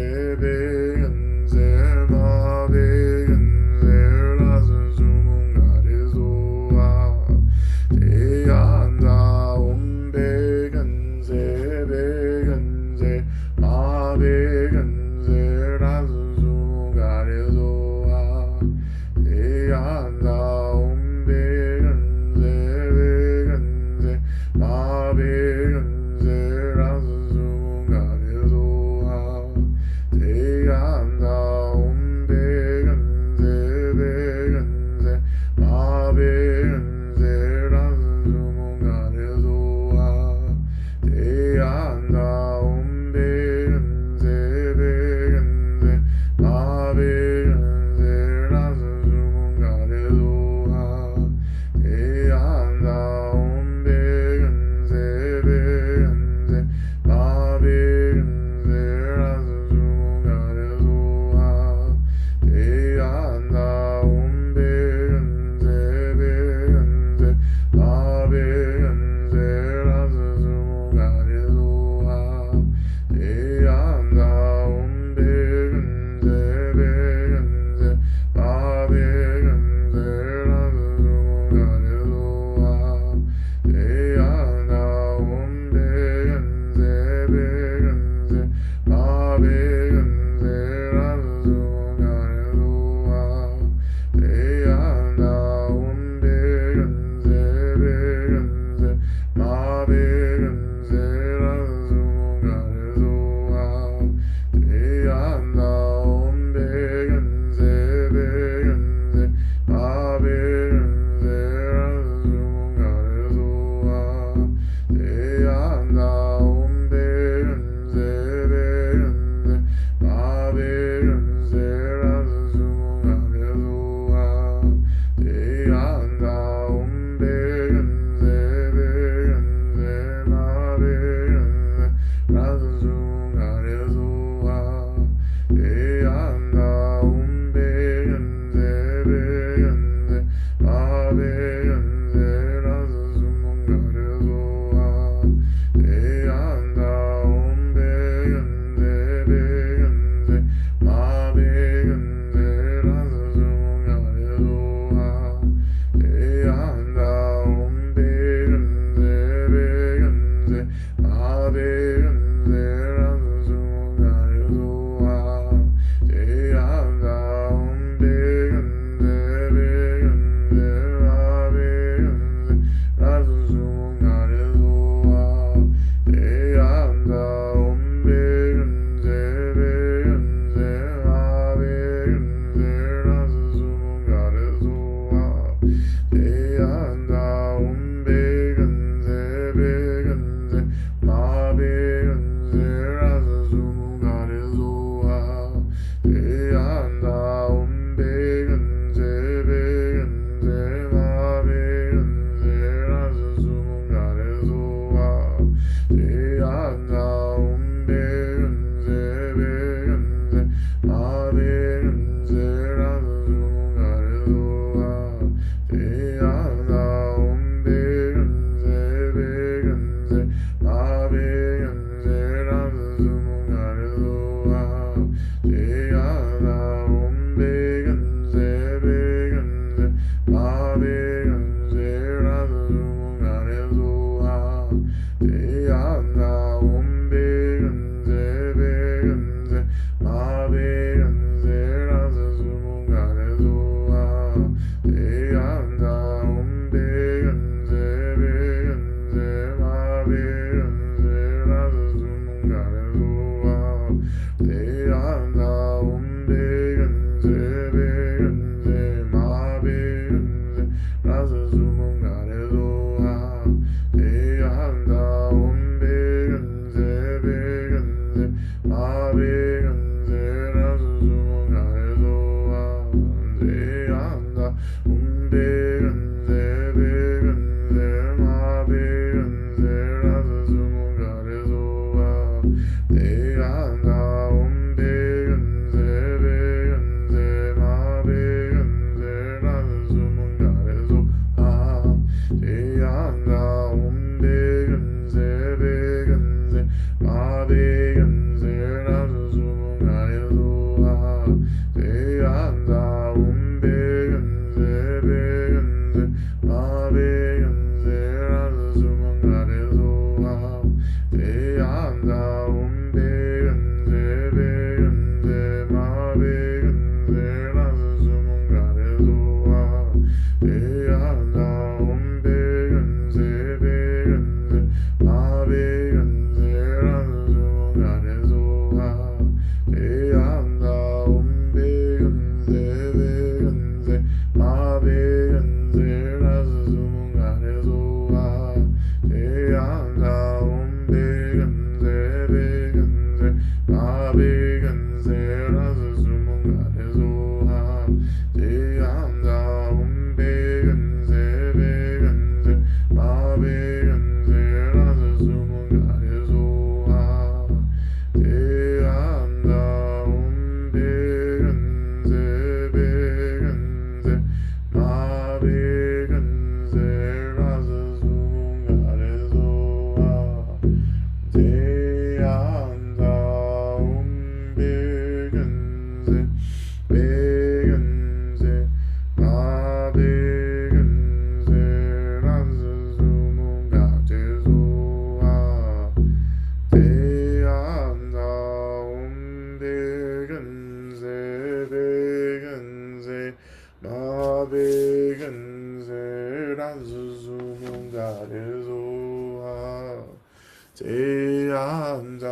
제한자음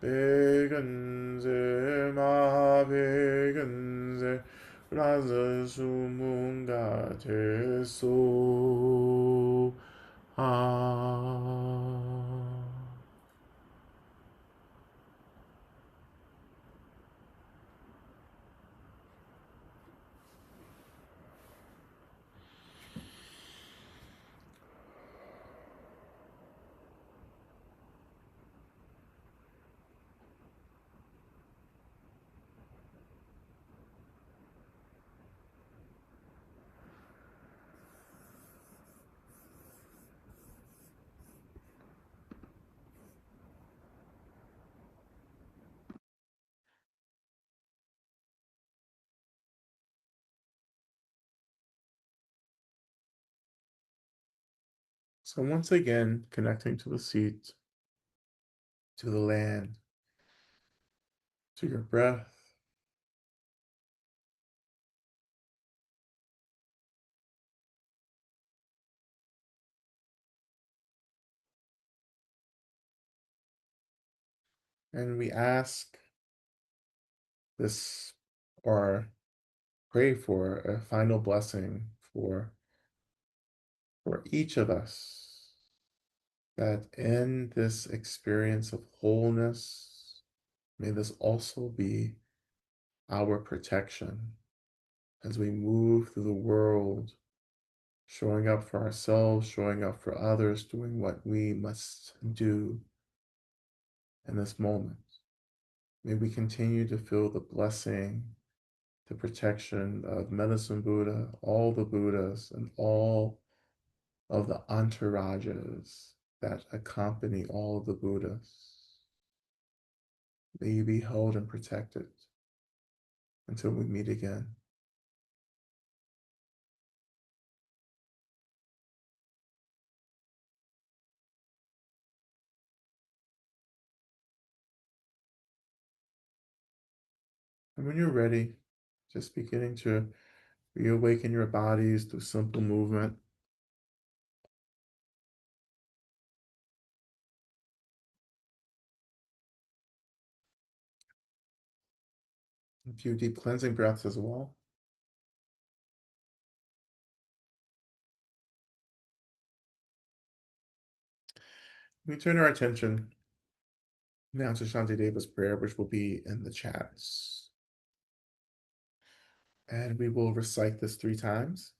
백은세 마백은세 라즈 수문가 됐소 아. So once again, connecting to the seat, to the land, to your breath, and we ask this or pray for a final blessing for each of us, that in this experience of wholeness, may this also be our protection as we move through the world, showing up for ourselves, showing up for others, doing what we must do in this moment. May we continue to feel the blessing, the protection of Medicine Buddha, all the Buddhas, and all of the entourages that accompany all of the Buddhas. May you be held and protected until we meet again. And when you're ready, just beginning to reawaken your bodies through simple movement. A few deep cleansing breaths as well. We turn our attention now to Shantideva's prayer, which will be in the chats. And we will recite this 3 times.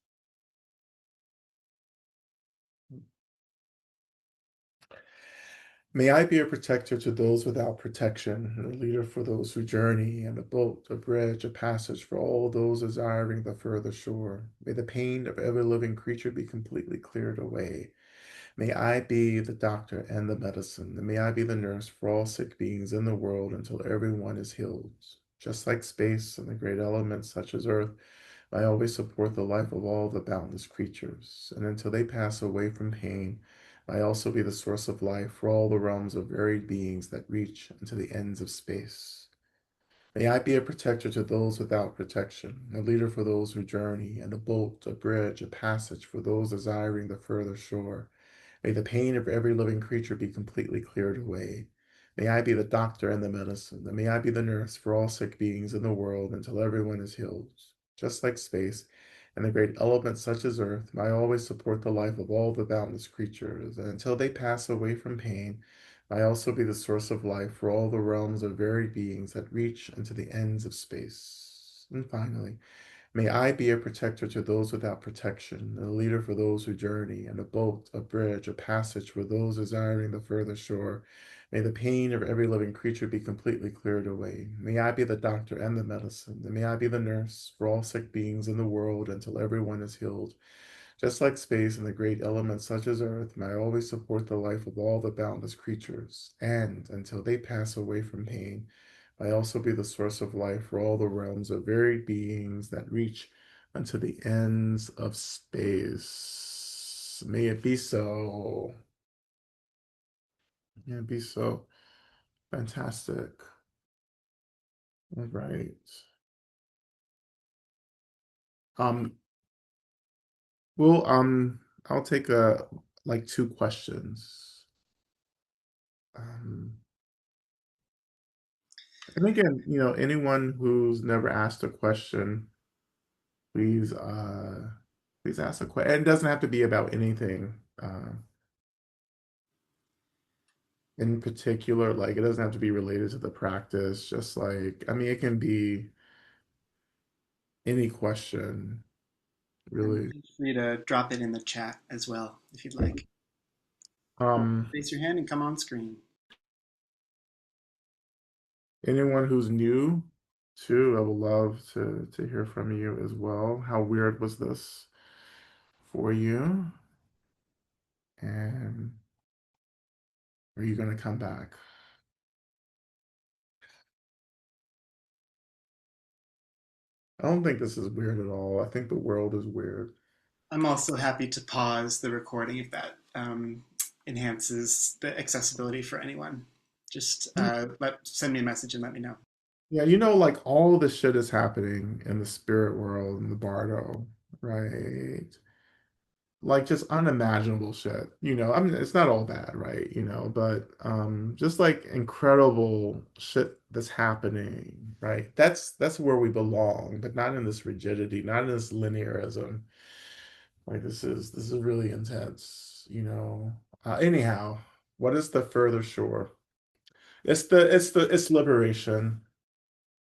May I be a protector to those without protection, and a leader for those who journey, and a boat, a bridge, a passage for all those desiring the further shore. May the pain of every living creature be completely cleared away. May I be the doctor and the medicine, and may I be the nurse for all sick beings in the world until everyone is healed. Just like space and the great elements such as earth, I always support the life of all the boundless creatures, and until they pass away from pain, I also be the source of life for all the realms of varied beings that reach into the ends of space. May I be a protector to those without protection, a leader for those who journey, and a boat, a bridge, a passage for those desiring the further shore. May the pain of every living creature be completely cleared away. May I be the doctor and the medicine, and may I be the nurse for all sick beings in the world until everyone is healed. Just like space and the great elements such as earth, may I always support the life of all the boundless creatures, and until they pass away from pain, may I also be the source of life for all the realms of varied beings that reach into the ends of space. And finally, may I be a protector to those without protection, a leader for those who journey, and a boat, a bridge, a passage for those desiring the further shore. May the pain of every living creature be completely cleared away. May I be the doctor and the medicine, and may I be the nurse for all sick beings in the world until everyone is healed. Just like space and the great elements such as earth, may I always support the life of all the boundless creatures, and until they pass away from pain, may I also be the source of life for all the realms of varied beings that reach unto the ends of space. May it be so. May it be so. Fantastic. All right. Um, well, I'll take like two questions. Um, and again, anyone who's never asked a question, please, please ask a question. It doesn't have to be about anything in particular. Like, it doesn't have to be related to the practice. Just like, I mean, it can be any question, And really. feel free to drop it in the chat as well if you'd like. Or Um, raise your hand and come on screen. Anyone who's new too, I would love to hear from you as well. How weird was this for you? And are you going to come back? I don't think this is weird at all. I think the world is weird. I'm also happy to pause the recording if that enhances the accessibility for anyone. Just send me a message and let me know. Yeah, like all this shit is happening in the spirit world in the Bardo, right? Like just unimaginable shit. I mean, it's not all bad, right? But just like incredible shit that's happening, right? That's where we belong, but not in this rigidity, not in this linearism. Like this is really intense. Anyhow, what is the further shore? It's liberation.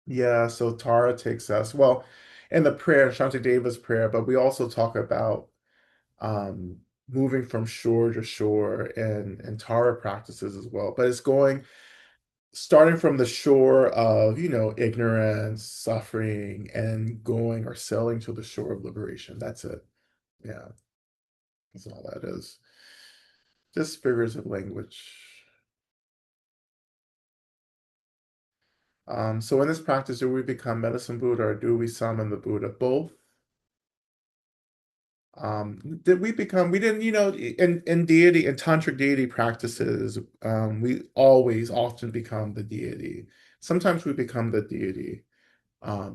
Yeah, so Tara takes us, well, in the prayer, Shantideva's prayer, but we also talk about um, moving from shore to shore and Tara practices as well. But it's starting from the shore of, ignorance, suffering, and going or sailing to the shore of liberation. That's it. Yeah, that's all that is. Just figures of language. So in this practice, do we become medicine Buddha or do we summon the Buddha? Both. Did we become, we didn't, in deity, in tantric deity practices, we always often become the deity. Sometimes we become the deity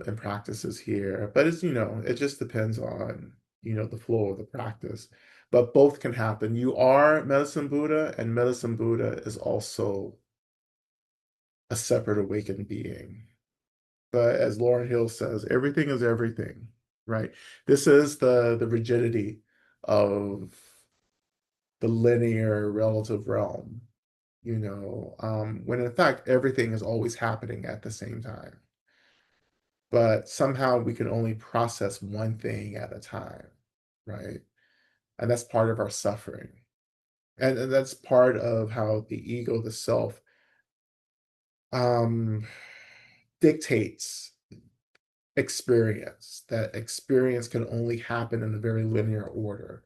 in practices here, but it just depends on, the flow of the practice. But both can happen. You are medicine Buddha, and medicine Buddha is also a separate awakened being. But as Lauren Hill says, everything is everything, right? This is the rigidity of the linear relative realm, when in fact everything is always happening at the same time. But somehow we can only process one thing at a time, right? And that's part of our suffering. And that's part of how the ego, the self, um, dictates experience. That experience can only happen in a very linear order,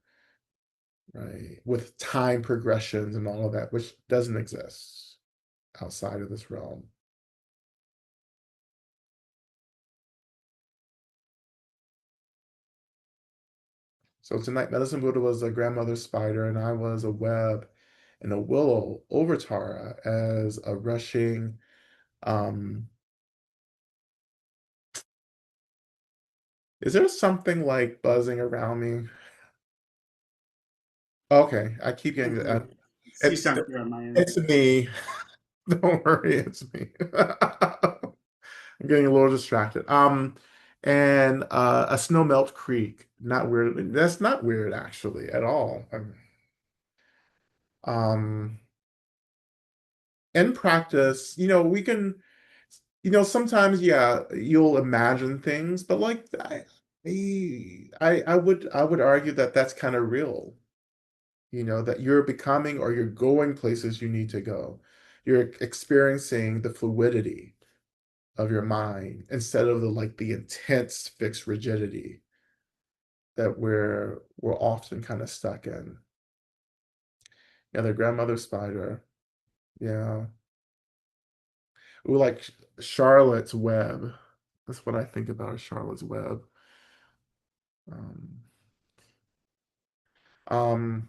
right? With time progressions and all of that, which doesn't exist outside of this realm. So tonight, Medicine Buddha was a grandmother spider, and I was a web and a willow over Tara as a rushing. Um, is there something like buzzing around me? Okay, I keep getting that. You It's sound clear on my end. it's me. Don't worry, it's me. I'm getting a little distracted. And a snow melt creek. Not weird. That's not weird actually at all. Um, in practice, we can, sometimes, yeah, you'll imagine things, but like I would argue that that's kind of real. That you're becoming or you're going places you need to go. You're experiencing the fluidity of your mind instead of the intense fixed rigidity that we're often kind of stuck in. Yeah, the grandmother spider. Yeah. Ooh, like Charlotte's Web. That's what I think about Charlotte's Web. Um, um,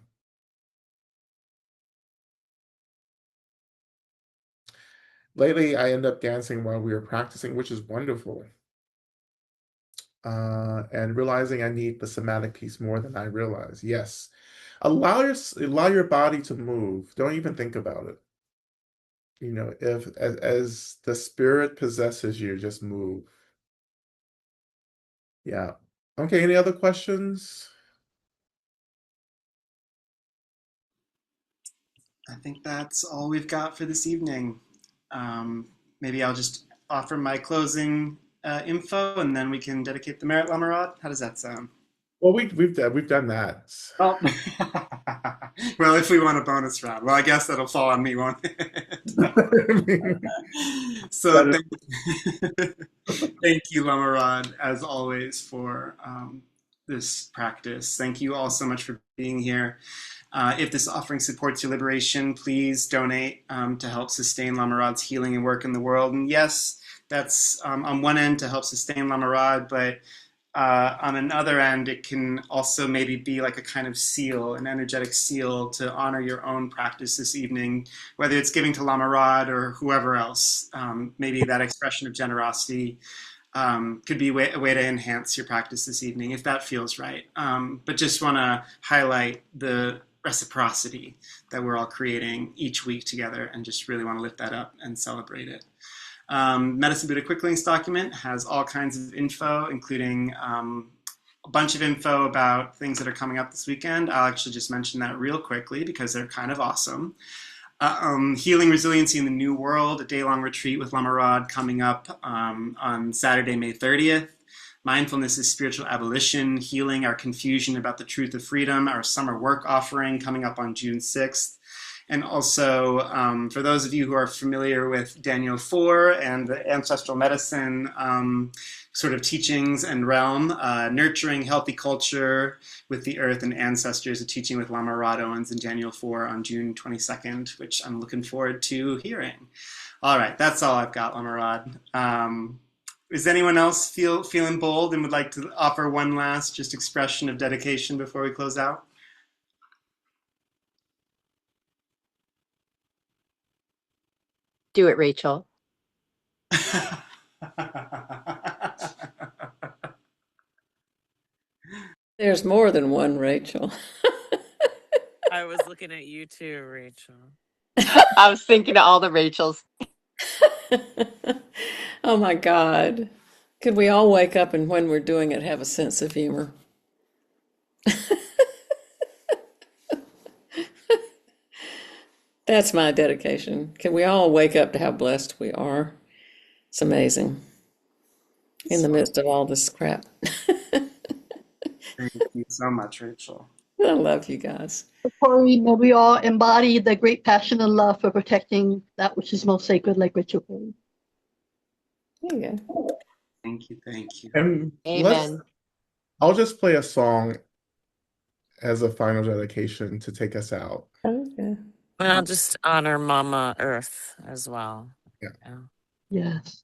Lately, I end up dancing while we were practicing, which is wonderful. and realizing I need the somatic piece more than I realize. Yes. Allow your body to move. Don't even think about it. If as the spirit possesses you, just move. Yeah. Okay, any other questions? I think that's all we've got for this evening. Um, Maybe I'll just offer my closing info, and then we can dedicate the merit Lama Rod. How does that sound? Well, we've done that. Oh. Well, if we want a bonus round, well, I guess that'll fall on me, won't it? I mean, So that thank you, Lama Rod, as always, for this practice. Thank you all so much for being here. If this offering supports your liberation, please donate to help sustain Lama Rod's healing and work in the world. And yes, that's on one end to help sustain Lama Rod, but on another end, it can also maybe be like a kind of seal, an energetic seal to honor your own practice this evening, whether it's giving to Lama Rod or whoever else. Maybe that expression of generosity could be a way to enhance your practice this evening, if that feels right. But just want to highlight the reciprocity that we're all creating each week together, and just really want to lift that up and celebrate it. Medicine Buddha Quick Links document has all kinds of info, including a bunch of info about things that are coming up this weekend. I'll actually just mention that real quickly because they're kind of awesome. Healing Resiliency in the New World, a day-long retreat with Lama Rod coming up on Saturday, May 30th. Mindfulness is Spiritual Abolition, Healing Our Confusion About the Truth of Freedom, our summer work offering coming up on June 6th. And also, for those of you who are familiar with Daniel 4 and the ancestral medicine sort of teachings and realm, Nurturing Healthy Culture with the Earth and Ancestors, a teaching with Lama Rod Owens and Daniel 4 on June 22nd, which I'm looking forward to hearing. All right, that's all I've got, Lama Rod. Is anyone else feeling bold and would like to offer one last just expression of dedication before we close out? Do it, Rachel. There's more than one Rachel. I was looking at you too, Rachel. I was thinking of all the Rachels. Oh my God. Could we all wake up and when we're doing it have a sense of humor? That's my dedication. Can we all wake up to how blessed we are? It's amazing. In the midst of all this crap. Thank you so much, Rachel. I love you guys. Corey, may we all embody the great passion and love for protecting that which is most sacred, like Rachel prayed. There you go. Thank you, thank you. And Amen. I'll just play a song as a final dedication to take us out. Okay. And I'll just honor Mama Earth as well. Yeah. Yeah. Yes.